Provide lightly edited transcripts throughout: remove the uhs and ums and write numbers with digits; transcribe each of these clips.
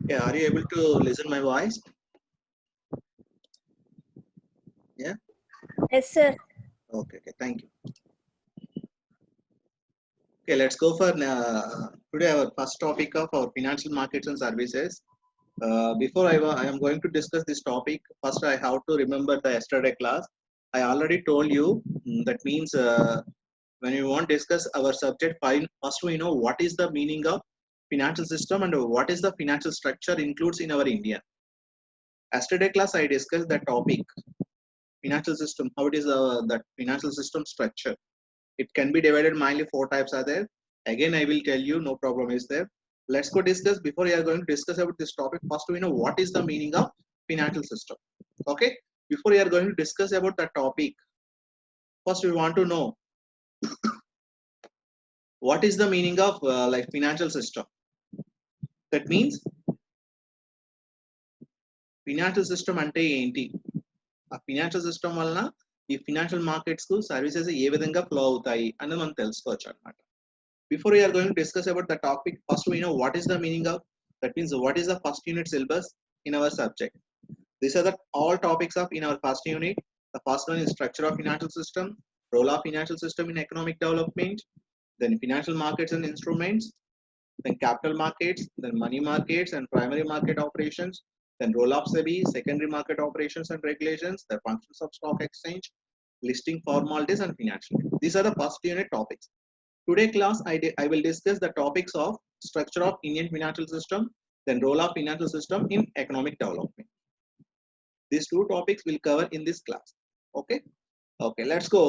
Yeah, are you able to listen my voice? Yeah. Yes, sir. Okay. Okay. Thank you. Okay. Let's go for today our first topic of our financial markets and services. Before I am going to discuss this topic, first I have to remember the yesterday class. I already told you that means when we want to discuss our subject, first we know what is the meaning of financial system and what is the financial structure includes in our India. Yesterday class I discussed the topic financial system, how it is that financial system structure. It can be divided mainly four types are there. Again, I will tell you, no problem is there. Let's go discuss. Before we are going to discuss about this topic, first we know what is the meaning of financial system. Okay. Before we are going to discuss about the topic, first we want to know what is the meaning of like financial system. That means financial system ante enti. ఆ financial system వలన ఈ financial markets కు services ఏ విధంగా flow అవుతాయి అని మనం తెలుసుకోవచ్చు అనమాట. Before we are going to discuss about the topic, first we know what is the meaning of, that means what is the first unit syllabus in our subject. These are the all topics of in our first unit. The first one is structure of financial system, role of financial system in economic development, then financial markets and instruments, then capital markets, then money markets and primary market operations, then role of SEBI, secondary market operations and regulations, the functions of stock exchange, listing formalities and financial. These are the first unit topics. Today class, I will discuss the topics of structure of Indian financial system, then role of financial system in economic development. These two topics will cover in this class. Okay. Okay, let's go.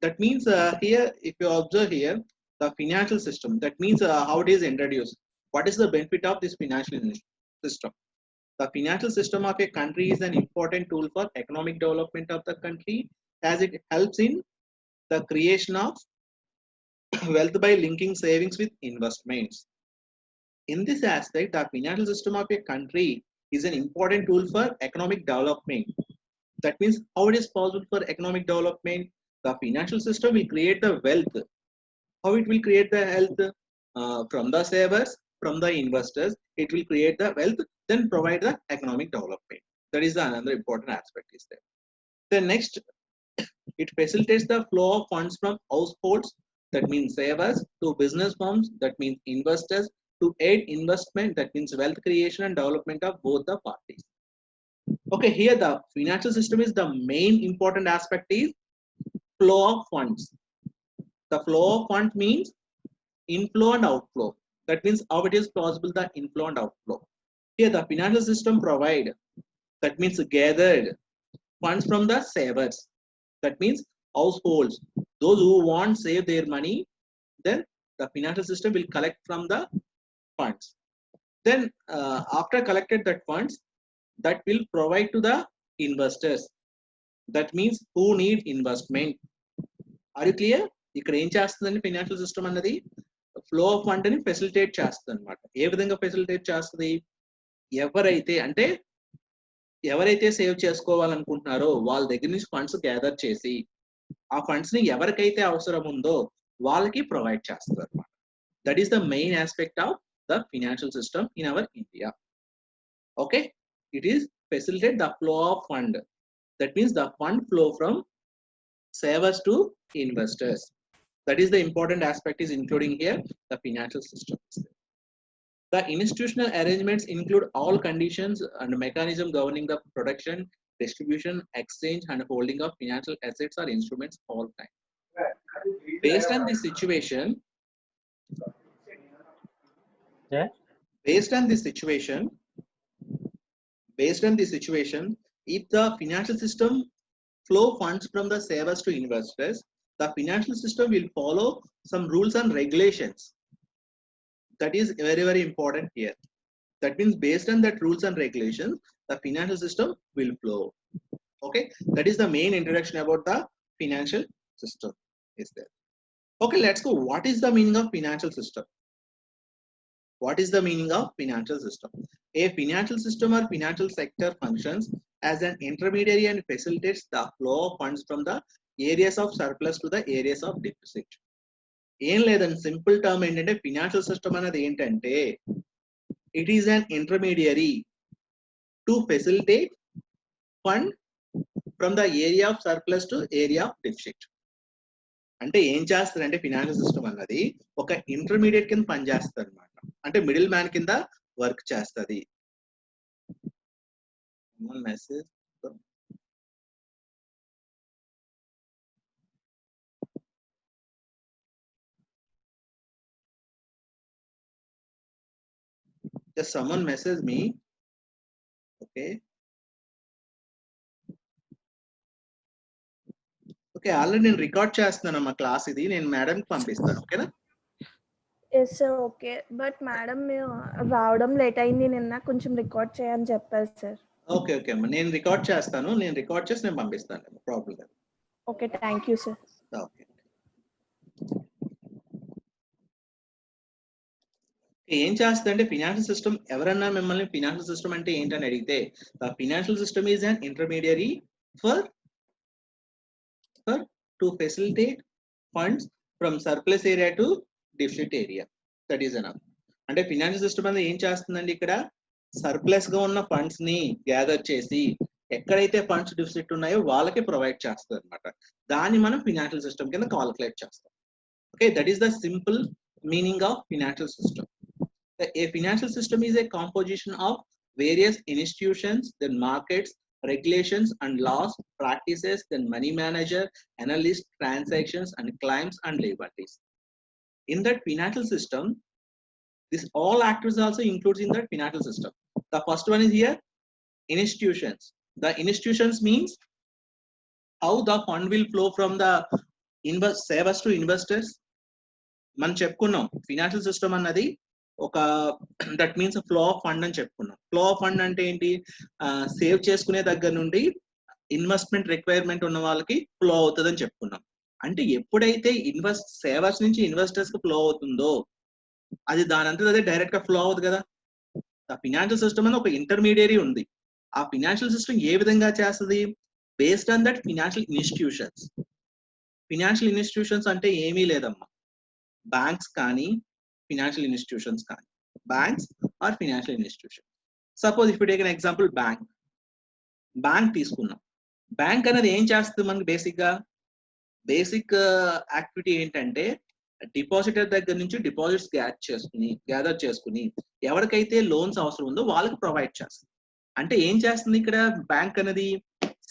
That means here, if you observe here, the financial system, that means how it is introduced. What is the benefit of this financial system? The financial system of a country is an important tool for economic development of the country as it helps in the creation of wealth by linking savings with investments. In this aspect, the financial system of a country is an important tool for economic development. That means how it is possible for economic development? The financial system will create the wealth. How it will create the health? From the savers, from the investors, it will create the wealth, then provide the economic development. That is another important aspect is there. The next, it facilitates the flow of funds from households, that means savers, to business firms, that means investors, to aid investment, that means wealth creation and development of both the parties. Okay, here the financial system is the main important aspect is flow of funds. The flow of funds means inflow and outflow. That means how it is possible the inflow and outflow. Here the financial system provide, that means gathered funds from the savers. That means households. Those who want to save their money, then the financial system will collect from the funds. Then after collected that funds, that will provide to the investors. That means who need investment. Are you clear? ఇక్కడ ఏం చేస్తుందండి financial system అన్నది flow of fund ని facilitate చేస్తుంది అనమాట. ఏ విధంగా facilitate చేస్తుంది? ఎవరైతే సేవ్ చేసుకోవాలనుకుంటున్నారో వాళ్ళ దగ్గర నుంచి ఫండ్స్ గ్యాదర్ చేసి ఆ ఫండ్స్ ని ఎవరికైతే అవసరం ఉందో వాళ్ళకి ప్రొవైడ్ చేస్తారు అనమాట. That is the main aspect of the financial system in our India. Okay, it is facilitate the flow of fund. That means the fund flow from savers to investors. That is the important aspect is including here the financial system. The institutional arrangements include all conditions and mechanism governing the production, distribution, exchange and holding of financial assets or instruments all time. Based on this situation, Yeah. based on this situation, if the financial system flow funds from the savers to investors, the financial system will follow some rules and regulations. That is very, very important here. That means based on that rules and regulations, the financial system will flow. Okay, that is the main introduction about the financial system is there. Okay, let's go. What is the meaning of financial system? What is the meaning of financial system? A financial system or financial sector functions as an intermediary and facilitates the flow of funds from the areas of surplus to the areas of deficit. ఏం లేదండి, simple term ఏంటంటే financial system అనేది ఏంటంటే It is an intermediary to facilitate fund from the area of surplus to area of deficit. అంటే ఏం చేస్తారంటే financial system అన్నది ఒక ఇంటర్మీడియట్ కింద పనిచేస్తుంది అనమాట. అంటే మిడిల్ మ్యాన్ కింద వర్క్ చేస్తుంది. Message just someone message me. Okay. Okay, already నేను రికార్డ్ చేస్తున్నాను మా క్లాస్, ఇది నేను మేడం కి పంపిస్తాను. ఓకేనా? Yes sir, okay. But madam రావడం లేట్ అయింది నిన్న, కొంచెం రికార్డ్ చేయని చెప్పారు సార్. ఓకే ఓకే అమ్మా, నేను రికార్డ్ చేస్తాను, నేను రికార్డ్ చేసి నేను పంపిస్తాను, ప్రాబ్లం లేదు. Okay, thank you sir. Okay. ఏం చేస్తుందంటే ఫినాన్షియల్ సిస్టమ్, ఎవరన్నా మిమ్మల్ని ఫినాన్షియల్ సిస్టమ్ అంటే ఏంటని అడిగితే, the financial system is an intermediary for to facilitate funds from surplus area to deficit area. That is enough. అంటే ఫినాన్షియల్ సిస్టమ్ అనేది ఏం చేస్తుందండి, ఇక్కడ సర్ప్లస్ గా ఉన్న ఫండ్స్ ని గ్యాదర్ చేసి ఎక్కడైతే ఫండ్స్ డెఫిసిట్ ఉన్నాయో వాళ్ళకి ప్రొవైడ్ చేస్తుంది అనమాట. దాన్ని మనం ఫినాన్షియల్ సిస్టమ్ కింద కాలిక్యులేట్ చేస్తాం. Okay, that is the simple meaning of financial system. A financial system is a composition of various institutions, then markets, regulations and laws, practices, then money manager, analyst, transactions and claims and liabilities. In that financial system, this all actors also includes in that financial system. The first one is here, institutions. The institutions means how the fund will flow from the savers to investors. మనం చెప్పుకున్నాం financial system అన్నది ఒక that means flow of fund అని చెప్పుకున్నాం. Flow of fund అంటే ఏంటి, save చేసుకునే దగ్గర నుండి ఇన్వెస్ట్మెంట్ రిక్వైర్మెంట్ ఉన్న వాళ్ళకి ఫ్లో అవుతుంది అని చెప్పుకున్నాం. అంటే ఎప్పుడైతే సేవర్స్ నుంచి ఇన్వెస్టర్స్ కి ఫ్లో అవుతుందో అది దాని అంతా అదే డైరెక్ట్ గా ఫ్లో అవుతుంది కదా. ఆ ఫినాన్షియల్ సిస్టమ్ అని ఒక ఇంటర్మీడియరీ ఉంది. ఆ ఫినాన్షియల్ సిస్టమ్ ఏ విధంగా చేస్తుంది, based on that financial institutions. Financial institutions అంటే ఏమీ లేదమ్మా, బ్యాంక్స్ కానీ ఫినాన్షియల్ ఇన్స్టిట్యూషన్స్ కానీ, banks are financial institution. Suppose if you take an example, bank తీసుకున్నాం. బ్యాంక్ అనేది ఏం చేస్తుంది మనకి బేసిక్ యాక్టివిటీ ఏంటంటే డిపాజిటర్ దగ్గర నుంచి డిపాజిట్స్ గ్యాదర్ చేసుకుని ఎవరికైతే లోన్స్ అవసరం ఉందో వాళ్ళకి ప్రొవైడ్ చేస్తుంది. అంటే ఏం చేస్తుంది ఇక్కడ బ్యాంక్ అనేది,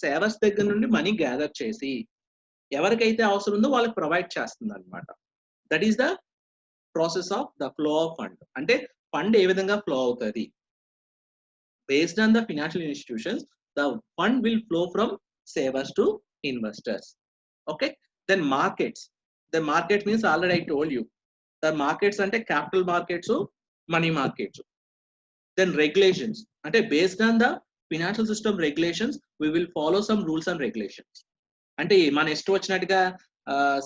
సేవర్స్ దగ్గర నుండి మనీ గ్యాదర్ చేసి ఎవరికైతే అవసరం ఉందో వాళ్ళకి ప్రొవైడ్ చేస్తుంది అనమాట. That is the process of the flow of fund. అంటే ఫండ్ ఏ విధంగా ఫ్లో అవుతుంది, based on the financial institutions the fund will flow from savers to investors. Okay, then markets. The market means already I told you, the markets అంటే capital markets, money markets. Then regulations, అంటే based on the financial system regulations we will follow some rules and regulations. అంటే మన ఇష్టం వచ్చినట్టుగా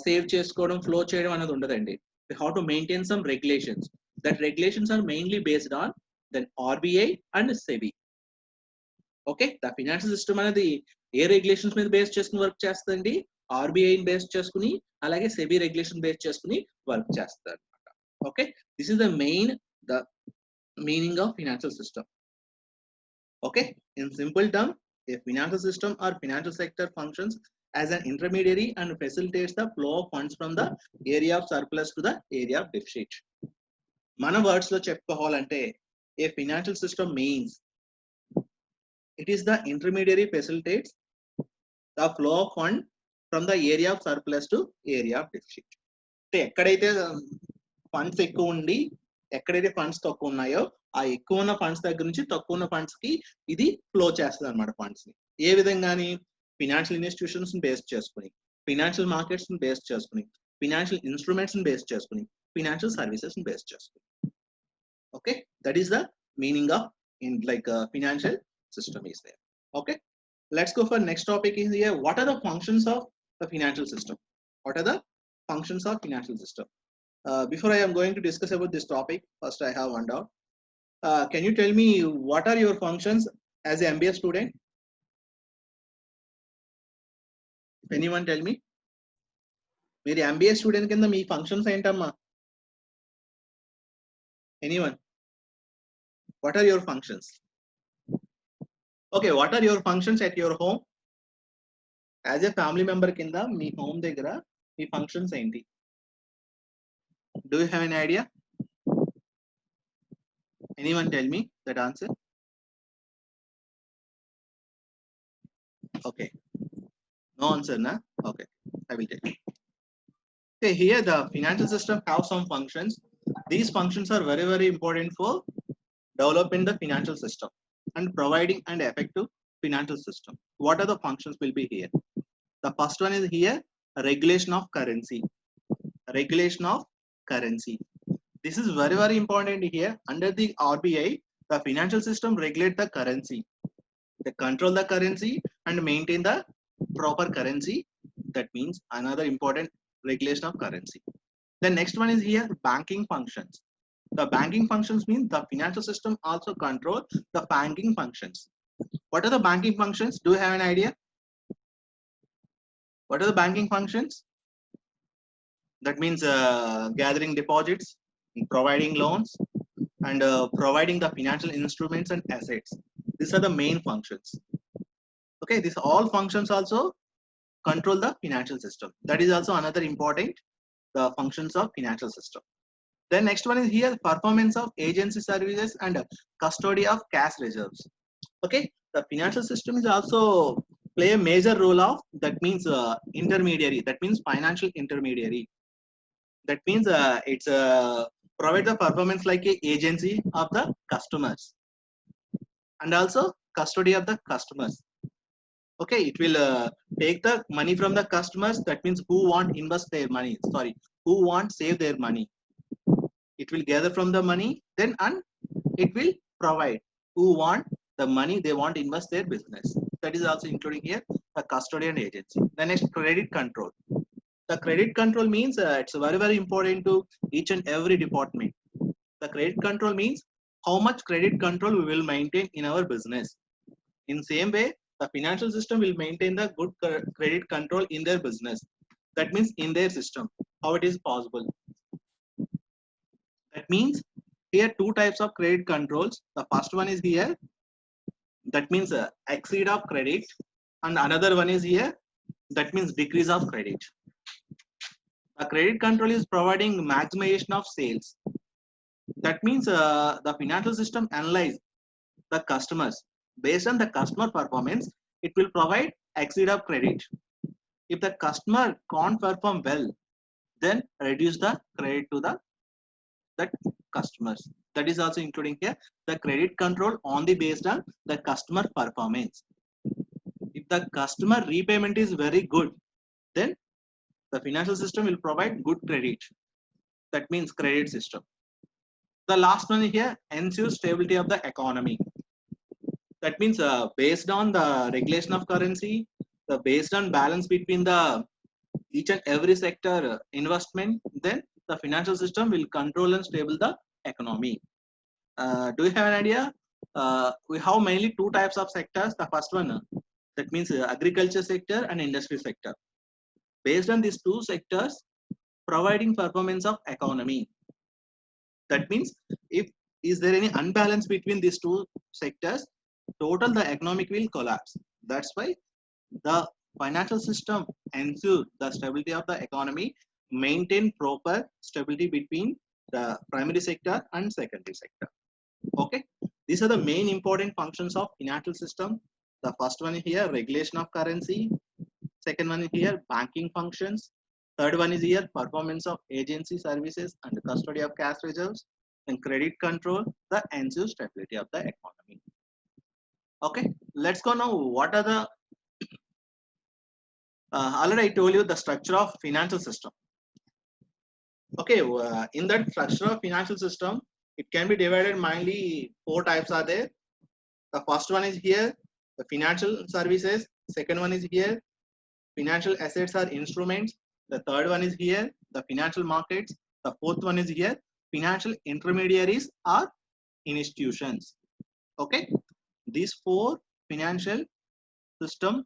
save చేసుకోవడం, flow చేయడం అనేది ఉండదండి. We have to maintain some regulations. That regulations are mainly based on the RBI and SEBI. Okay, the financial system అనేది ఏ regulations మీద బేస్ చేసుకుని వర్క్ చేస్తుందండి, RBI బేస్ చేసుకుని అలాగే SEBI రెగ్యులేషన్ బేస్ చేసుకుని వర్క్ చేస్తారు అనమాట. Okay, this is the meaning of financial system. Okay, in simple term, a financial system or financial sector functions as an intermediary and facilitates the flow of funds from the area of surplus to the area of deficit. మన words లో చెప్పుకోవాలంటే a financial system means it is the intermediary facilitates the flow of fund from the area of surplus to area of deficit. అంటే ఎక్కడైతే funds ఎక్కువ ఉండి ఎక్కడైతే funds తక్కువ ఉన్నాయో ఆ ఎక్కువ ఉన్న ఫండ్స్ దగ్గర నుంచి తక్కువ ఉన్న ఫండ్స్ కి ఇది ఫ్లో చేస్తుంది అనమాట. ఫండ్స్ ని ఏ విధంగాని, ఫినాన్షియల్ ఇన్స్టిట్యూషన్స్ బేస్ చేసుకుని, ఫినాన్షియల్ మార్కెట్స్ బేస్ చేసుకుని, ఫినాన్షియల్ ఇన్స్ట్రుమెంట్స్ బేస్ చేసుకుని, ఫినాన్షియల్ సర్వీసెస్ బేస్ చేసుకుని. Okay, that is the meaning of financial system is there. Okay, let's go for next topic is here, what are the functions of the financial system. What are the functions of financial system? Before I am going to discuss about this topic, first I have one doubt. Can you tell me what are your functions as a MBA student? Anyone tell me? మీరు MBA student కింద మీ functions ఏంటమ్మా? Anyone? What are your functions? Okay, what are your functions at your home? As a family member kinda me home దగ్గర మీ functions ఏంటి? Do you have an idea? Anyone tell me that answer? Okay, no answer na? Okay, I will tell you. Okay, here the financial system have some functions. These functions are very, very important for developing the financial system and providing an effective financial system. What are the functions will be here? The first one is here, regulation of currency. Regulation of currency. This is very, very important here. Under the RBI, the financial system regulate the currency. They control the currency and maintain the proper currency. That means another important regulation of currency. The next one is here, banking functions. The banking functions mean the financial system also control the banking functions. What are the banking functions? Do you have an idea? What are the banking functions? That means gathering deposits, providing loans, and providing the financial instruments and assets. These are the main functions. Okay, these all functions also control the financial system. That is also another important the functions of financial system. Then next one is here, performance of agency services and custody of cash reserves. Okay, the financial system is also play a major role of, that means intermediary, that means financial intermediary. That means it's provide the performance like a agency of the customers and also custody of the customers. Okay, it will take the money from the customers. That means who want invest their money, sorry, who want save their money. It will gather from the money, then and it will provide who want the money, they want invest their business. That is also including here the custody and agency. The next, credit control. The credit control means it's very, very important to each and every department. The credit control means how much credit control we will maintain in our business. In same way, the financial system will maintain the good credit control in their business. That means in their system, how it is possible. That means here two types of credit controls. The first one is here, that means exceed of credit, and another one is here, that means decrease of credit. The credit control is providing maximization of sales. That means the financial system analyze the customers. Based on the customer performance, it will provide exceed of credit. If the customer can't perform well, then reduce the credit to the that customers. That is also including here the credit control on the based on the customer performance. If the customer repayment is very good, then the financial system will provide good credit. That means credit system. The last one here, ensure stability of the economy. That means based on the regulation of currency, the based on balance between the each and every sector investment, then the financial system will control and stable the economy. Do you have an idea? We have mainly two types of sectors. The first one, that means agriculture sector and industry sector. Based on these two sectors, providing performance of economy. That means if is there any unbalance between these two sectors, total the economic will collapse. That's why the financial system ensure the stability of the economy, maintain proper stability between the primary sector and secondary sector. Okay, these are the main important functions of financial system. The first one is here, regulation of currency. Second one is here, banking functions. Third one is here, performance of agency services and custody of cash reserves. And credit control, the ensure stability of the economy. Okay, let's go now. What are the already I told you the structure of financial system. Okay, in that structure of financial system, it can be divided mainly four types are there. The first one is here, the financial services. Second one is here, financial assets or instruments. The third one is here, the financial markets. The fourth one is here, financial intermediaries or institutions. Okay, these four financial system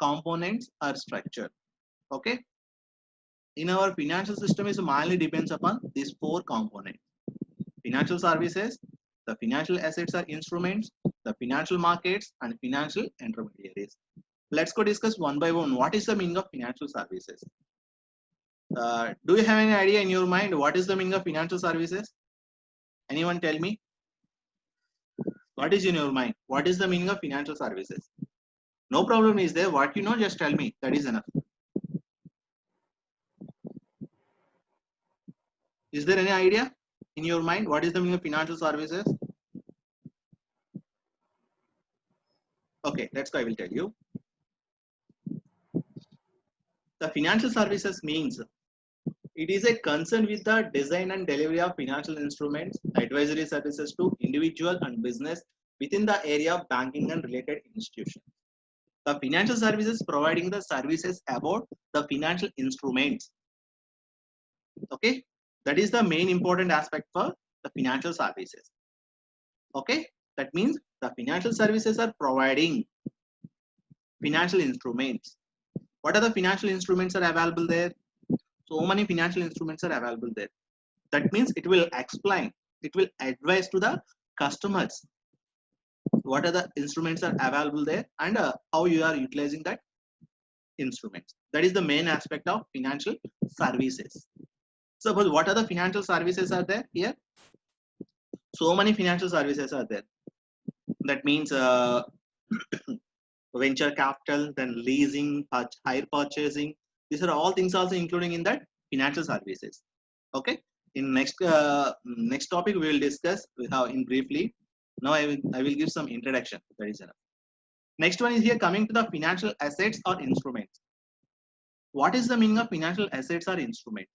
components are structured. Okay, in our financial system is mainly depends upon these four components: financial services, The financial assets are instruments, the financial markets, and financial intermediaries. Let's go discuss one by one. What is the meaning of financial services? Do you have any idea in your mind what is the meaning of financial services? Anyone tell me? What is in your mind? What is the meaning of financial services? No problem is there. What you know, just tell me. That is enough. Is there any idea in your mind? What is the meaning of financial services? Okay, let's go. I will tell you. The financial services means it is a concern with the design and delivery of financial instruments, advisory services to individual and business within the area of banking and related institutions. The financial services providing the services about the financial instruments. Okay, that is the main important aspect for the financial services. Okay, that means the financial services are providing financial instruments. What are the financial instruments are available there? So many financial instruments are available there. That means it will explain, it will advise to the customers what are the instruments are available there and how you are utilizing that instruments. That is the main aspect of financial services. Suppose what are the financial services are there here? So many financial services are there. That means venture capital, then leasing, hire purchasing. These are all things also including in that financial services. Okay. In next topic we will discuss how in briefly. Now I will give some introduction. That is enough. Next one is here coming to the financial assets or instruments. What is the meaning of financial assets or instruments?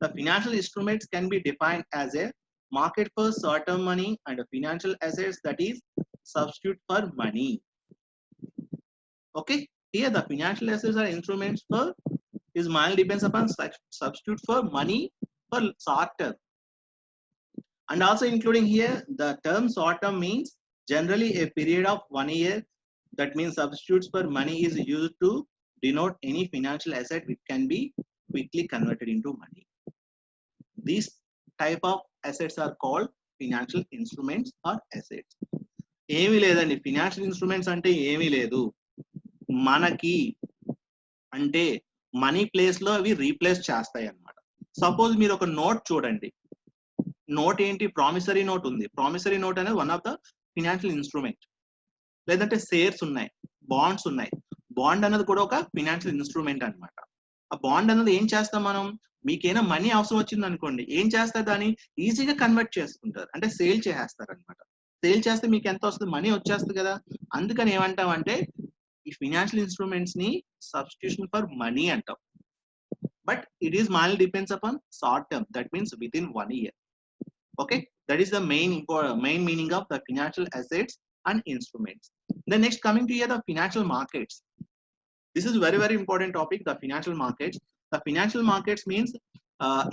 The financial instruments can be defined as a market for short-term money and financial assets that is substitute for money. Okay, here the financial assets or instruments for is mainly depends upon substitute for money for short term. And also including here the term short term means generally a period of 1 year. That means substitutes for money is used to denote any financial asset which can be quickly converted into money. These type of assets are called financial instruments or assets. ఏమీ లేదండి financial instruments అంటే ఏమీ లేదు మనకి అంటే money place లో అవి replace చేస్తాయి అన్నమాట. సపోజ్ మీరు ఒక నోట్ చూడండి, నోట్ ఏంటి ప్రామిసరీ నోట్ ఉంది. ప్రామిసరీ నోట్ అనేది one of the financial instrument. లేదంటే షేర్స్ ఉన్నాయి, బాండ్స్ ఉన్నాయి. బాండ్ అనేది కూడా ఒక ఫినాన్షియల్ ఇన్స్ట్రుమెంట్ అన్నమాట. ఆ బాండ్ అనేది ఏం చేస్తాం మనం, మీకైనా మనీ అవసరం వచ్చింది అనుకోండి, ఏం చేస్తారు దాన్ని ఈజీగా కన్వర్ట్ చేసుకుంటారు, అంటే సేల్ చేసేస్తారు అనమాట. సేల్ చేస్తే మీకు ఎంత వస్తుంది, మనీ వచ్చేస్తుంది కదా. అందుకని ఏమంటామంటే ఈ ఫినాన్షియల్ ఇన్స్ట్రుమెంట్స్ ని సబ్స్టిట్యూషన్ ఫర్ మనీ అంటాం. But it is mainly depends upon short term, that means within 1 year. Okay, that is the main meaning of the financial assets and instruments. Then next coming to here the financial markets. This is very very important topic, the financial markets. The financial markets means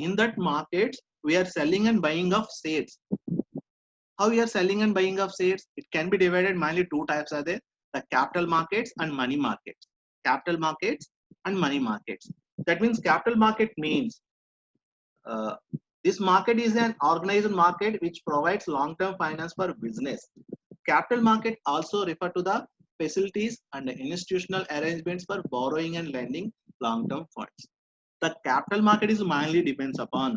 in that markets we are selling and buying of shares. How we are selling and buying of shares? It can be divided mainly two types are there, the capital markets and money markets. Capital markets and money markets. That means capital market means this market is an organized market which provides long-term finance for business. Capital market also refer to the facilities and institutional arrangements for borrowing and lending long-term funds. The capital market is mainly depends upon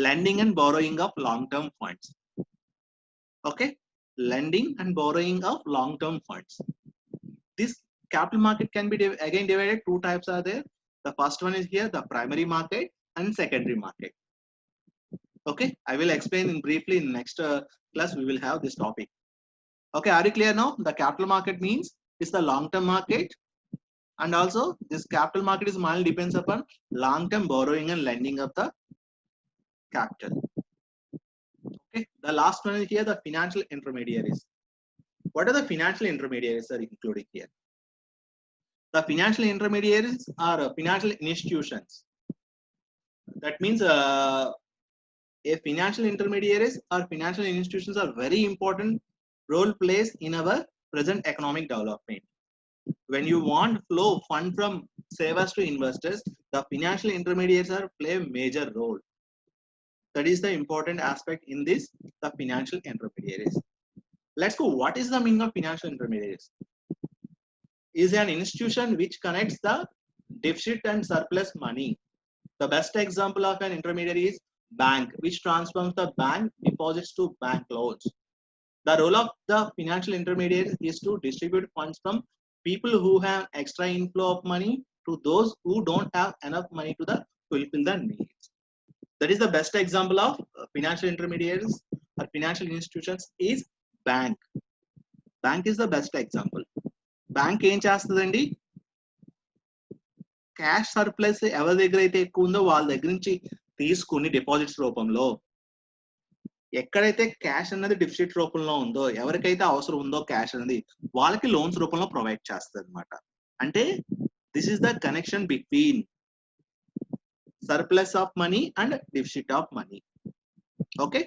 lending and borrowing of long-term funds. Okay, lending and borrowing of long-term funds. This capital market can be again divided two types are there. The first one is here the primary market and secondary market. Okay, I will explain in briefly in next class we will have this topic. Okay, are you clear now? The capital market means it's the long-term market, and also this capital market is mainly depends upon long-term borrowing and lending of the capital. Okay, the last one is here the financial intermediaries. What are the financial intermediaries are included here? The financial intermediaries are financial institutions. That means a financial intermediaries or financial institutions are very important role plays in our present economic development. When you want flow fund from savers to investors, the financial intermediaries are play a major role. That is the important aspect in this, the financial intermediaries. Let's go. What is the meaning of financial intermediaries? Is an institution which connects the deficit and surplus money. The best example of an intermediary is bank, which transforms the bank deposits to bank loans. The role of the financial intermediary is to distribute funds from people who have extra inflow of money to those who don't have enough money to fulfill their needs. That is the best example of financial intermediaries or financial institutions is bank. Bank is the best example. Bank ఏం చేస్తుందండి? Cash surplus ఎవరి దగ్గర అయితే ఎక్కువ ఉందో వాళ్ళ దగ్గర నుంచి తీసుకుని డిపాజిట్స్ రూపంలో, ఎక్కడైతే క్యాష్ అనేది డిఫిసిట్ రూపంలో ఉందో, ఎవరికైతే అవసరం ఉందో క్యాష్ అనేది వాళ్ళకి లోన్స్ రూపంలో ప్రొవైడ్ చేస్తుంది అనమాట. అంటే this is the connection between surplus of money and deficit of money. Okay,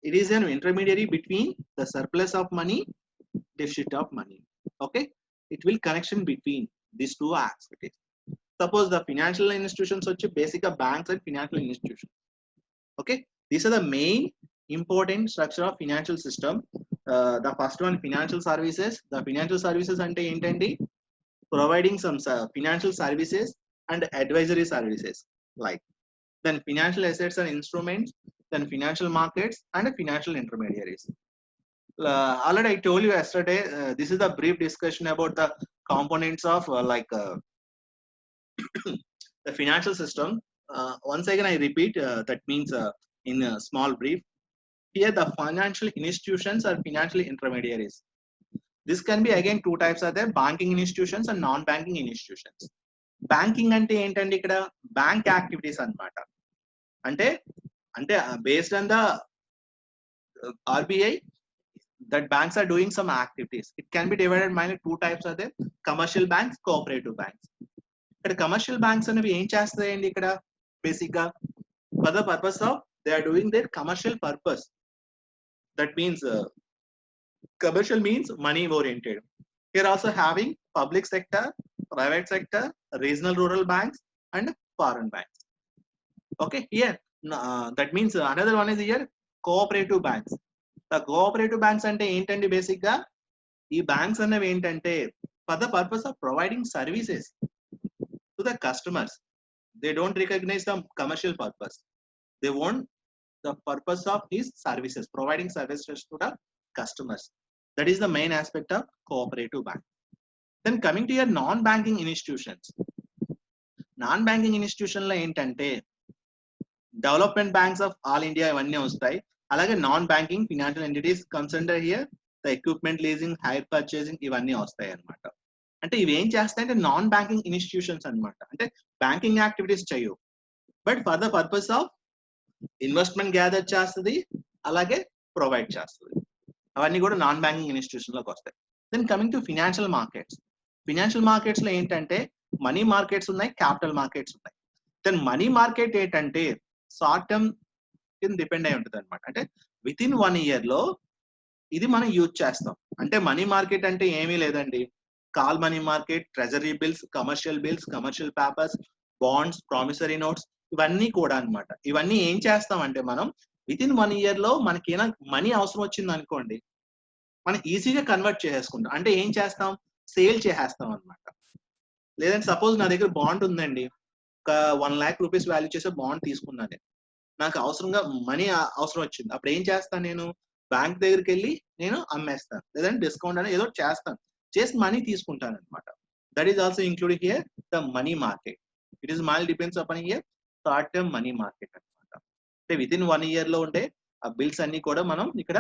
it is an intermediary between the surplus of money, deficit of money. Okay, it will connection between these two aspects. Suppose the financial institutions which basic banks and financial institutions. Okay, these are the main important structure of financial system. The first one, financial services. The financial services ante entandi, providing some financial services and advisory services, like then financial assets and instruments, then financial markets and financial intermediaries. Already I told you yesterday, this is a brief discussion about the components of the financial system. Once again I repeat, that means in a small brief, here the financial institutions are financial intermediaries. This can be again two types are there, banking institutions and non-banking institutions. Banking ante entandi ikkada bank activities anamata. అంటే based on the RBI, that banks are doing some activities. It can be divided mainly two types are there, commercial banks, cooperative banks. ఇక్కడ commercial banks అనేవి ఏం చేస్తాయండి? ఇక్కడ basic గా for the purpose of they are doing their commercial purpose. That means commercial means money oriented. Here also having public sector, private sector, regional rural banks and foreign banks. Okay, here that means another one is here cooperative banks. The cooperative banks ante entandi basic ga ee banks అనేవి ఏంటంటే for the purpose of providing services to the customers. They don't recognize the commercial purpose. They want the purpose of these services, providing services to the customers. That is the main aspect of cooperative bank. Then coming to your non-banking institutions. Non-banking institution లో ఏంటంటే development banks of all India ఇవన్నీ వస్తాయి. అలాగే non banking financial entities concerned here the equipment leasing, hire purchasing ఇవన్నీ వస్తాయి అన్నమాట. అంటే ఇవి ఏం చేస్తాయంటే నాన్ బ్యాంకింగ్ ఇన్స్టిట్యూషన్స్ అన్నమాట. అంటే బ్యాంకింగ్ యాక్టివిటీస్ చేయవు, but for the purpose of investment gather చేస్తుంది, అలాగే ప్రొవైడ్ చేస్తుంది. అవన్నీ కూడా నాన్ బ్యాంకింగ్ ఇన్స్టిట్యూషన్ లోకి వస్తాయి. Then coming to financial markets. Financial markets లో ఏంటంటే మనీ మార్కెట్స్ ఉన్నాయి, క్యాపిటల్ మార్కెట్స్ ఉన్నాయి. దెన్ మనీ మార్కెట్ ఏంటంటే షార్ట్ టర్మ్ కింద డిపెండ్ అయి ఉంటుంది అనమాట. అంటే విత్ ఇన్ 1 year లో ఇది మనం యూజ్ చేస్తాం. అంటే మనీ మార్కెట్ అంటే ఏమీ లేదండి, call money market, treasury bills, commercial bills, commercial papers, bonds, promissory notes ఇవన్నీ కూడా అన్నమాట. ఇవన్నీ ఏం చేస్తాం అంటే మనం విత్ ఇన్ 1 year లో మనకి ఏమైనా మనీ అవసరం వచ్చింది అనుకోండి, మనం ఈజీగా కన్వర్ట్ చేసేసుకుంటాం. అంటే ఏం చేస్తాం, సేల్ చేసేస్తాం అనమాట. లేదంటే సపోజ్ నా దగ్గర బాండ్ ఉందండి, ఒక 1 lakh rupees వాల్యూ చేసే బాండ్ తీసుకున్నాను, నాకు అవసరంగా మనీ అవసరం వచ్చింది. అప్పుడు ఏం చేస్తాను, నేను బ్యాంక్ దగ్గరికి వెళ్ళి నేను అమ్మేస్తాను, లేదంటే డిస్కౌంట్ అనేది ఏదో చేస్తాను, చేసి మనీ తీసుకుంటాను అనమాట. That is also including here the money market. It is mall depends upon here short term money market అనమాట. అంటే విత్ ఇన్ 1 year లో ఉండే ఆ బిల్స్ అన్ని కూడా మనం ఇక్కడ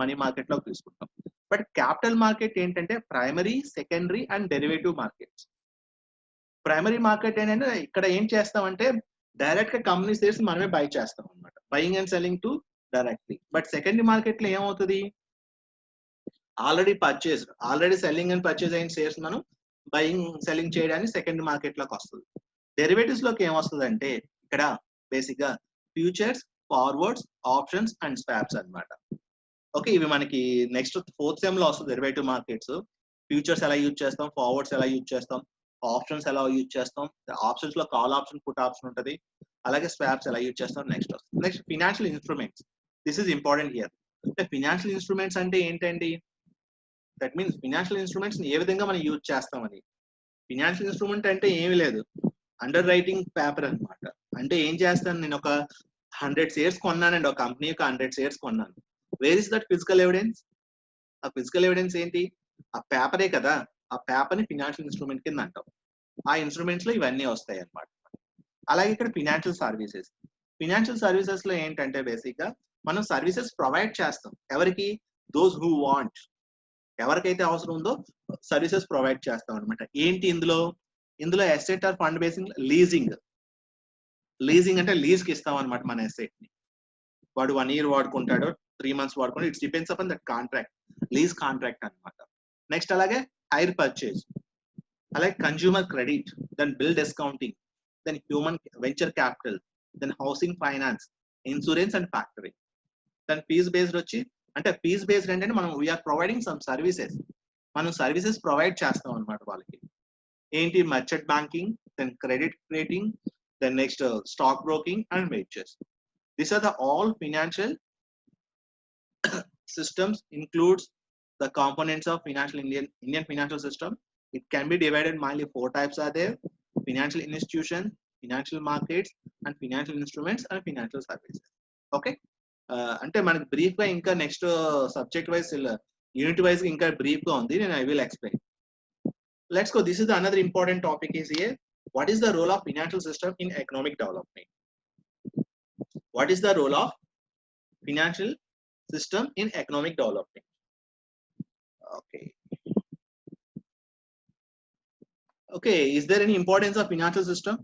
మనీ మార్కెట్ లో తీసుకుంటాం. బట్ క్యాపిటల్ మార్కెట్ ఏంటంటే primary, secondary and derivative markets. Primary market ఏంటంటే ఇక్కడ ఏం చేస్తామంటే డైరెక్ట్ గా కంపెనీ షేర్స్ మనమే బై చేస్తాం అనమాట, buying and selling to directly. But secondary market లో ఏమవుతుంది, ఆల్రెడీ సెల్లింగ్ అండ్ పర్చేజ్ అయిన షేర్స్ మనం బయింగ్ సెల్లింగ్ చేయడానికి సెకండరీ మార్కెట్ లోకి వస్తుంది. డెరివేటివ్స్ లోకి ఏమొస్తుంది అంటే ఇక్కడ బేసిక్ గా futures, forwards, options and swaps అన్నమాట. ఓకే, ఇవి మనకి నెక్స్ట్ 4th సెమ్ లో వస్తుంది డెరివేటివ్ మార్కెట్స్. ఫ్యూచర్స్ ఎలా యూజ్ చేస్తాం, ఫార్వర్డ్స్ ఎలా యూజ్ చేస్తాం, ఆప్షన్స్ ఎలా యూజ్ చేస్తాం. ఆప్షన్స్ లో కాల్ ఆప్షన్, పుట్ ఆప్షన్ ఉంటుంది. అలాగే స్వాప్స్ ఎలా యూజ్ చేస్తాం నెక్స్ట్ వస్తుంది. Next financial instruments. This is important here. అంటే ఫినాన్షియల్ ఇన్స్ట్రుమెంట్స్ అంటే ఏంటండి? దట్ మీన్స్ ఫినాన్షియల్ ఇన్స్ట్రుమెంట్స్ ఏ విధంగా మనం యూజ్ చేస్తామని. ఫినాన్షియల్ ఇన్స్ట్రుమెంట్ అంటే ఏమీ లేదు, అండర్ రైటింగ్ పేపర్ అన్నమాట. అంటే ఏం చేస్తాను, నేను ఒక 100 షేర్స్ కొన్నానండి, ఒక కంపెనీ యొక్క 100 షేర్స్ కొన్నాను. Where is that physical evidence? ఆ ఫిజికల్ ఎవిడెన్స్ ఏంటి? ఆ పేపరే కదా. ఆ పేపర్ ని ఫినాన్షియల్ ఇన్స్ట్రుమెంట్ కింద అంటాం. ఆ ఇన్స్ట్రుమెంట్స్ లో ఇవన్నీ వస్తాయి అన్నమాట. అలాగే ఇక్కడ ఫినాన్షియల్ సర్వీసెస్. ఫినాన్షియల్ సర్వీసెస్ లో ఏంటంటే బేసిక్ గా మనం సర్వీసెస్ ప్రొవైడ్ చేస్తాం. ఎవరికి? Those who want. ఎవరికైతే అవసరం ఉందో సర్వీసెస్ ప్రొవైడ్ చేస్తాం అనమాట. ఏంటి ఇందులో? ఇందులో asset or fund basing leasing. Leasing అంటే లీజ్ కి ఇస్తాం అనమాట మన ఎసెట్ ని. వాడు 1 year వాడుకుంటాడు, 3 months వాడుకుంటాడు. It's depends upon that contract, lease contract అనమాట. నెక్స్ట్ అలాగే హైర్ పర్చేజ్, అలాగే consumer credit, then bill discounting, then human venture capital, then housing finance, insurance and factoring. Then fees based వచ్చి, అంటే fees based అంటే మనం we are providing some services. మనం services provide చేస్తాం అనమాట వాళ్ళకి. ఏంటి? Merchant banking, then credit rating, then next stock broking and ventures. These are the all financial systems includes the components of Indian financial system. It can be divided mainly 4 types are there: financial institutions, financial markets, and financial instruments and financial services. Okay. అంటే మనకి brief గా ఇంకా next subject wise unit wise ఇంకా brief గా ఉంది. నేను I will explain. Let's go. This is another important topic is here. What is the role of financial system in economic development? What is the role of financial system in economic development? Okay. Okay. Is there any importance of financial system?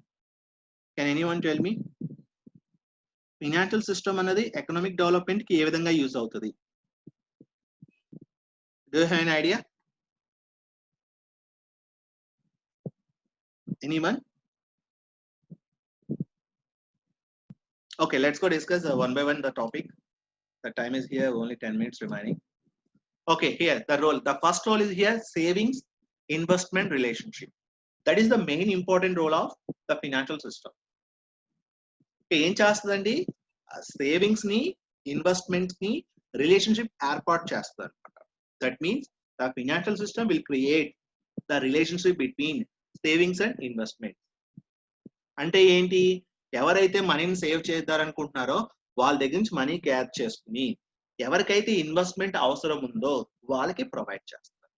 Can anyone tell me? Financial system anadi economic development ki ఏ విధంగా use అవుతుంది? Do you have an idea? Anyone? Okay, let's go discuss one by one the topic. The time is here, only 10 minutes remaining. Okay, here the role. The first role is here, savings investment relationship. That is the main important role of the financial system. ఏం చేస్తుందండి? Savings ని, investments ని relationship ఏర్పాటు చేస్తుంది అనమాట. That means the financial system will create the relationship between savings and investment. అంటే ఏంటి? ఎవరైతే మనీని సేవ్ చేద్దారనుకుంటున్నారో వాళ్ళ దగ్గర నుంచి మనీ గ్యాదర్ చేసుకుని ఎవరికైతే ఇన్వెస్ట్మెంట్ అవసరం ఉందో వాళ్ళకి ప్రొవైడ్ చేస్తారు.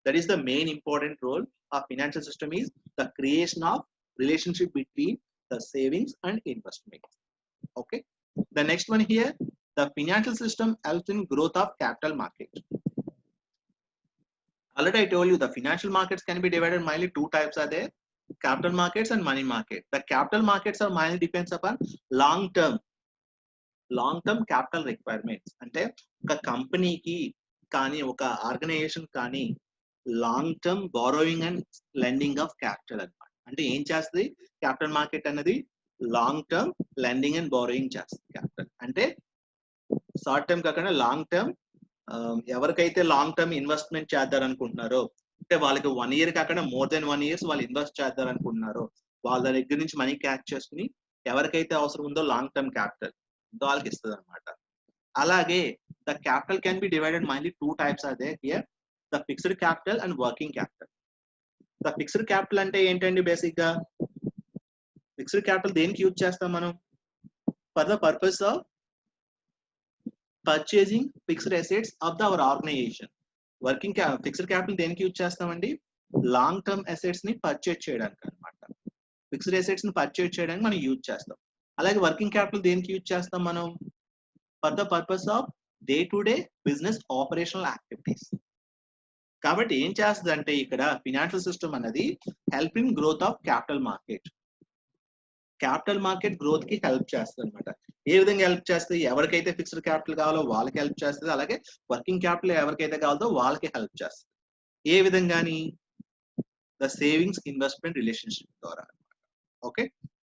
That is the main important role of financial system is the creation of relationship between the savings and investment. Okay. The next one here, the financial system helps in growth of capital market. Already I told you the financial markets can be divided mainly 2 types are there: capital markets and money market. The capital markets are mainly depends upon long term capital requirements. అంటే ఒక కంపెనీకి కానీ ఒక organisation కానీ long term borrowing and lending of capital అన్నమాట. అంటే ఏం చేస్తుంది క్యాపిటల్ మార్కెట్ అనేది? Long term lending and borrowing చేస్తుంది క్యాపిటల్. అంటే షార్ట్ టర్మ్ కాకుండా లాంగ్ టర్మ్, ఎవరికైతే లాంగ్ టర్మ్ ఇన్వెస్ట్మెంట్ చేద్దారనుకుంటున్నారో, అంటే వాళ్ళకి 1 year కాకుండా మోర్ దెన్ 1 years వాళ్ళు ఇన్వెస్ట్ చేద్దారనుకుంటున్నారో వాళ్ళ దగ్గర నుంచి మనీ క్యాచ్ చేసుకుని ఎవరికైతే అవసరం ఉందో లాంగ్ టర్మ్ క్యాపిటల్ వాళ్ళకి ఇస్తుంది అనమాట. అలాగే the capital can be divided mainly 2 types are there here: the fixed capital and working capital. The fixed capital అంటే ఏంటండి? బేసిక్ గా ఫిక్స్డ్ క్యాపిటల్ దేనికి యూజ్ చేస్తాం మనం? For the purpose of purchasing fixed assets of our organization. Working fixed capital దేనికి use చేస్తామండి? Long term assets ని purchase చేయడానికి అనమాట. ఫిక్స్డ్ అసెట్స్ ని పర్చేజ్ చేయడానికి మనం యూజ్ చేస్తాం. అలాగే వర్కింగ్ క్యాపిటల్ దేనికి యూజ్ చేస్తాం మనం? For the purpose of day to day business operational activities. కాబట్టి ఏం చేస్తుంది అంటే ఇక్కడ ఫినాన్షియల్ సిస్టమ్ అనేది helping growth of capital market. Capital market growth కి హెల్ప్ చేస్తుంది అనమాట. ఏ విధంగా హెల్ప్ చేస్తుంది? ఎవరికైతే ఫిక్స్డ్ క్యాపిటల్ కావాలో వాళ్ళకి హెల్ప్ చేస్తుంది. అలాగే వర్కింగ్ క్యాపిటల్ ఎవరికైతే కావాలో వాళ్ళకి హెల్ప్ చేస్తుంది. ఏ విధంగాని? ద సేవింగ్స్ ఇన్వెస్ట్మెంట్ రిలేషన్షిప్ ద్వారా. Okay.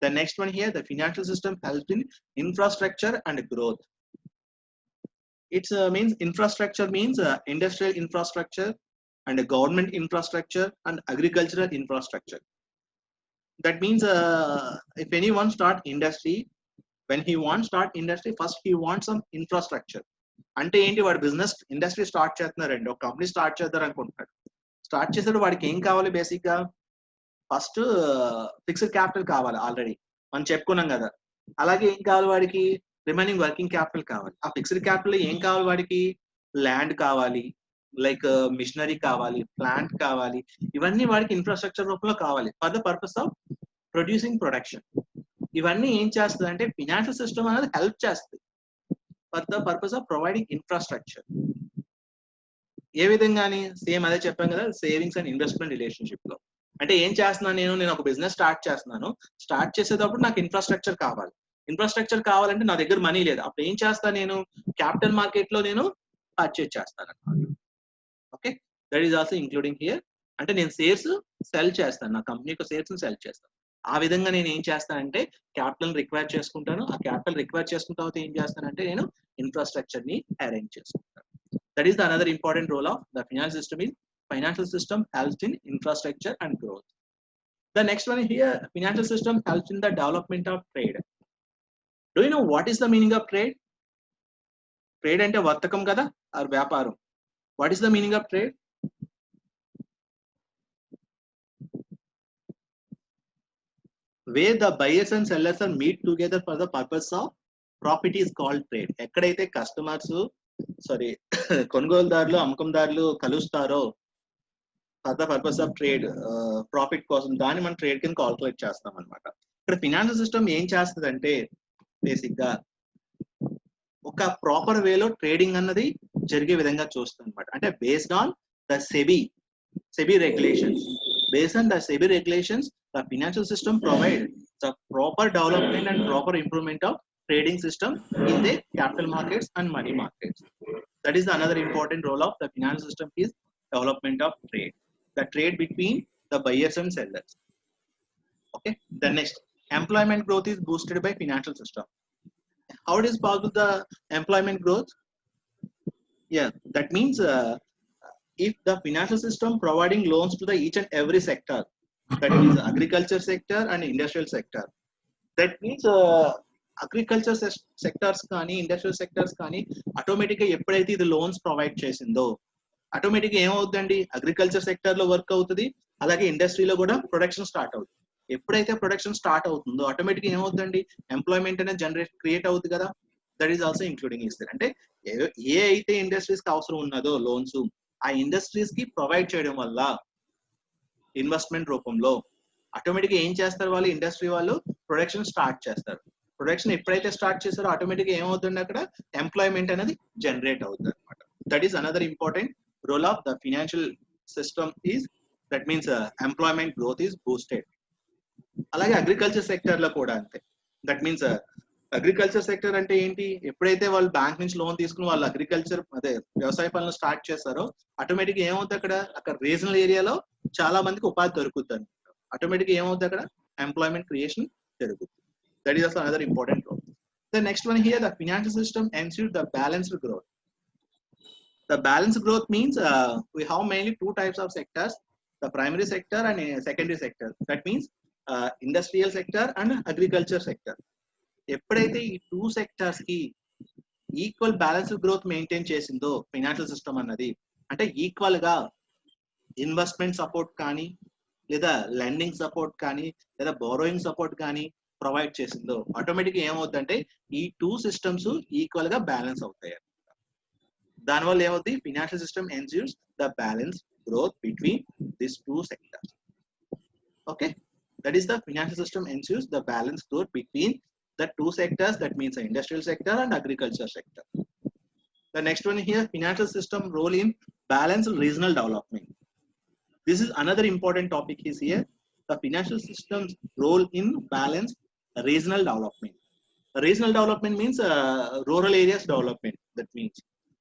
The next one here, the financial system helps in infrastructure and growth. It's means infrastructure means industrial infrastructure and government infrastructure and agricultural infrastructure. That means if anyone start industry, when he wants start industry, first he wants some infrastructure. అంటే ఏంటి, వాడు business industry start చేస్తున్నారండి, ఒక company start చేద్దాం అనుకుంటున్నాడు. Start చేసాడు, వాడికి ఏం కావాలి బేసిక్ గా, ఫస్ట్ ఫిక్స్డ్ క్యాపిటల్ కావాలి, ఆల్రెడీ మనం చెప్పుకున్నాం కదా. అలాగే ఏం కావాలి వాడికి, రిమైనింగ్ వర్కింగ్ క్యాపిటల్ కావాలి. ఆ ఫిక్స్డ్ క్యాపిటల్ ఏం కావాలి వాడికి, ల్యాండ్ కావాలి, లైక్ మిషనరీ కావాలి, ప్లాంట్ కావాలి, ఇవన్నీ వాడికి ఇన్ఫ్రాస్ట్రక్చర్ రూపంలో కావాలి for the purpose of producing production. ఇవన్నీ ఏం చేస్తుంది అంటే ఫినాన్షియల్ సిస్టమ్ అనేది హెల్ప్ చేస్తుంది for the purpose of providing infrastructure. ఏ విధంగాని, సేమ్ అదే చెప్పాం కదా, సేవింగ్స్ అండ్ ఇన్వెస్ట్మెంట్ రిలేషన్షిప్ లో. అంటే ఏం చేస్తున్నాను నేను ఒక బిజినెస్ స్టార్ట్ చేస్తున్నాను, స్టార్ట్ చేసేటప్పుడు నాకు ఇన్ఫ్రాస్ట్రక్చర్ కావాలి. ఇన్ఫ్రాస్ట్రక్చర్ కావాలంటే నా దగ్గర మనీ లేదు, అప్పుడు ఏం చేస్తాను నేను, క్యాపిటల్ మార్కెట్ లో నేను పర్చేజ్ చేస్తాను. Okay, that is also including here. అంటే నేను షేర్స్ సెల్ చేస్తాను, నా కంపెనీ యొక్క షేర్స్ సెల్ చేస్తాను. ఆ విధంగా నేను ఏం చేస్తానంటే క్యాపిటల్ రిక్వైర్ చేసుకుంటాను. ఆ క్యాపిటల్ రిక్వైర్ చేసుకున్న తర్వాత ఏం చేస్తానంటే నేను ఇన్ఫ్రాస్ట్రక్చర్ ని అరేంజ్ చేసుకుంటాను. That is the another important role of the financial system. Is financial system helps in infrastructure and growth. The next one here, financial system helps in the development of trade. Do you know what is the meaning of trade? Trade ante vartakam kada or vyaparam. What is the meaning of trade? Where the buyers and sellers are meet together for the purpose of profit is called trade. ఎక్కడైతే customers కొనుగోలుదారులు అమ్మకందారులు కలుస్తారో for the purpose of trade, profit కోసం, దాన్ని మనం trade కింద calculate చేస్తాం అనమాట. ఇక్కడ ఫినాన్షియల్ సిస్టమ్ ఏం చేస్తుంది అంటే బేసిక్ గా ఒక ప్రాపర్ వేలో ట్రేడింగ్ అన్నది జరిగే విధంగా చూస్తుంది అనమాట. అంటే based on the SEBI regulations, based on the SEBI regulations, the financial system provide the proper development and proper improvement of trading system in the capital markets and money markets. That is another important role of the financial system is development of trade, the trade between the buyers and sellers. Okay, the next, employment growth is boosted by financial system. How it is possible the employment growth? Yeah, that means if the financial system providing loans to the each and every sector, that means agriculture sector and industrial sector, that means agriculture sectors కానీ industrial sectors కానీ automatic గా ఎప్పుడైతే ఇది loans provide చేసిందో automatic గా ఏమవుతుందండి, agriculture sector లో work అవుతుంది, అలాగే ఇండస్ట్రీలో కూడా ప్రొడక్షన్ స్టార్ట్ అవుతుంది. ఎప్పుడైతే ప్రొడక్షన్ స్టార్ట్ అవుతుందో ఆటోమేటిక్ గా ఏమవుతుందండి, ఎంప్లాయ్మెంట్ అనేది క్రియేట్ అవుతుంది కదా. దట్ ఈస్ ఆల్సో ఇంక్లూడింగ్ ఇస్తారు. అంటే ఏ అయితే ఇండస్ట్రీస్ కి అవసరం ఉన్నదో లోన్స్, ఆ ఇండస్ట్రీస్ కి ప్రొవైడ్ చేయడం వల్ల ఇన్వెస్ట్మెంట్ రూపంలో ఆటోమేటిక్ గా ఏం చేస్తారు వాళ్ళు, ఇండస్ట్రీ వాళ్ళు ప్రొడక్షన్ స్టార్ట్ చేస్తారు. ప్రొడక్షన్ ఎప్పుడైతే స్టార్ట్ చేస్తారో ఆటోమేటిక్ గా ఏమవుతుంది, అక్కడ ఎంప్లాయ్మెంట్ అనేది జనరేట్ అవుతుంది అనమాట. That is another important role of the financial system is, that means employment growth is boosted. అలాగే అగ్రికల్చర్ సెక్టర్ లో కూడా అంతే. దట్ మీన్స్ అగ్రికల్చర్ సెక్టర్ అంటే ఏంటి, ఎప్పుడైతే వాళ్ళు బ్యాంక్ నుంచి లోన్ తీసుకుని వాళ్ళు అగ్రికల్చర్ అదే వ్యవసాయ పనులు స్టార్ట్ చేస్తారో ఆటోమేటిక్ ఏమవుతుంది, అక్కడ రీజనల్ ఏరియాలో చాలా మందికి ఉపాధి దొరుకుతుంది. ఆటోమేటిక్ ఏమవుతుంది, అక్కడ ఎంప్లాయ్మెంట్ క్రియేషన్ జరుగుతుంది. That is also another important role. The next one here, the financial system ensure the balanced growth. The balanced growth means we have mainly two types of sectors, the primary sector and secondary sector. That means industrial sector and agriculture sector. ఎప్పుడైతే ఈ two sectors కి equal balanced growth maintain చేసిందో financial system అన్నది, అంటే equal గా investment support కానీ లేదా lending support కానీ లేదా బోరోయింగ్ సపోర్ట్ కానీ ప్రొవైడ్ చేసిందో ఆటోమేటిక్ గా ఏమవుతుందంటే ఈ టూ సిస్టమ్స్ ఈక్వల్ గా బ్యాలెన్స్ అవుతాయి. దానివల్ల ఏమవుతుంది, financial system ensures the balance growth between this two sectors. Okay, that is the financial system ensures the balance growth between the two sectors, that means the industrial sector and agriculture sector. The next one here, financial system role in balanced regional development. This is another important topic is here, the financial system's role in balanced regional development. Regional development means rural areas development. That means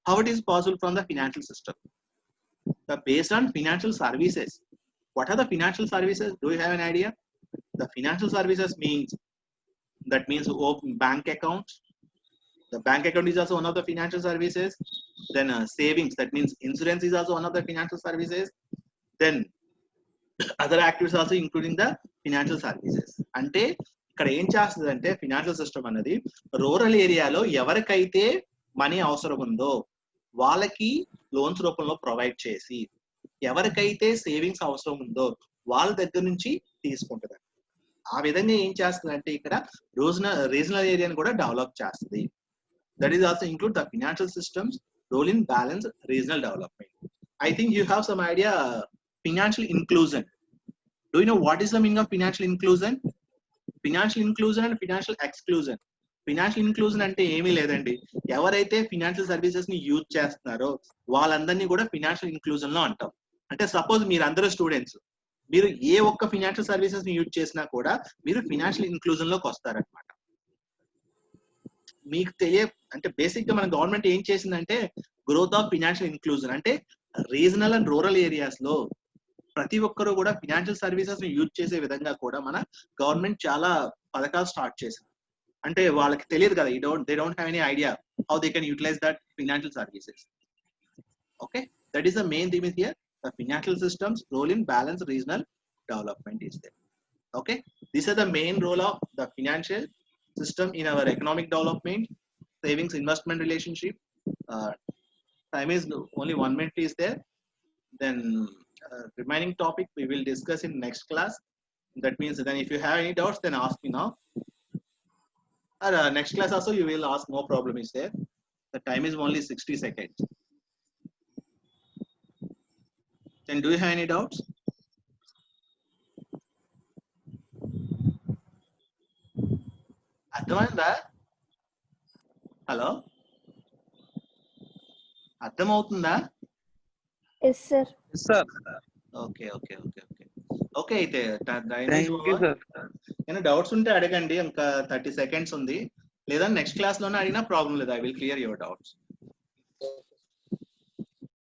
how it is possible from the financial system. Based on financial services. What are the financial services? Do you have an idea? The financial services means, that means open bank accounts. The bank account is also one of the financial services. Then savings, that means insurance is also one of the financial services. Then other activities also including the financial services. అంటే ఇక్కడ ఏం చేస్తుంది అంటే financial system అనేది rural ఏరియాలో ఎవరికైతే money అవసరం ఉందో వాళ్ళకి లోన్స్ రూపంలో ప్రొవైడ్ చేసి, ఎవరికైతే సేవింగ్స్ అవసరం ఉందో వాళ్ళ దగ్గర నుంచి తీసుకుంటుంది. ఆ విధంగా ఏం చేస్తుంది అంటే ఇక్కడ రీజనల్ ఏరియాని కూడా డెవలప్ చేస్తుంది. That is also include the financial systems role in balance regional development. I think you have some idea financial inclusion. Do you know what is the meaning of financial inclusion? Financial inclusion and financial exclusion. Financial inclusion అంటే ఏమీ లేదండి, ఎవరైతే financial services ని use చేస్తున్నారో వాళ్ళందరినీ కూడా financial inclusion లో అంటాం. అంటే సపోజ్ మీరు అందరూ స్టూడెంట్స్, మీరు ఏ ఒక్క ఫినాన్షియల్ సర్వీసెస్ ని యూజ్ చేసినా కూడా మీరు ఫినాన్షియల్ ఇంక్లూజన్ లోకి వస్తారనమాట. మీకు అంటే బేసిక్ గా మన గవర్నమెంట్ ఏం చేసిందంటే గ్రోత్ ఆఫ్ ఫినాన్షియల్ ఇంక్లూజన్ అంటే రీజనల్ అండ్ రూరల్ ఏరియాస్ లో ప్రతి ఒక్కరు కూడా ఫినాన్షియల్ సర్వీసెస్ ని యూజ్ చేసే విధంగా కూడా మన గవర్నమెంట్ చాలా పథకాలు స్టార్ట్ చేసింది. అంటే వాళ్ళకి తెలియదు కదా, they don't have any idea how they can utilise that financial services. Okay, that is the main theme is here. The financial systems role in balance regional development is there. Okay, these are the main role of the financial system in our economic development, savings investment relationship. Time is only 1 minute is there. Then remaining topic we will discuss in next class. That means then if you have any doubts then ask me now. Or next class also you will ask, no problem is there. The time is only 60 seconds. Then do you have any doubts? అర్థమైందా? Hello, అర్థమవుతుందా? Yes sir. Okay okay okay okay okay అయితే ఏమైనా doubts ఉంటే అడగండి. ఇంకా 30 seconds ఉంది, లేదా next class లోనే అడిగినా ప్రాబ్లం లేదు. I will clear your doubts.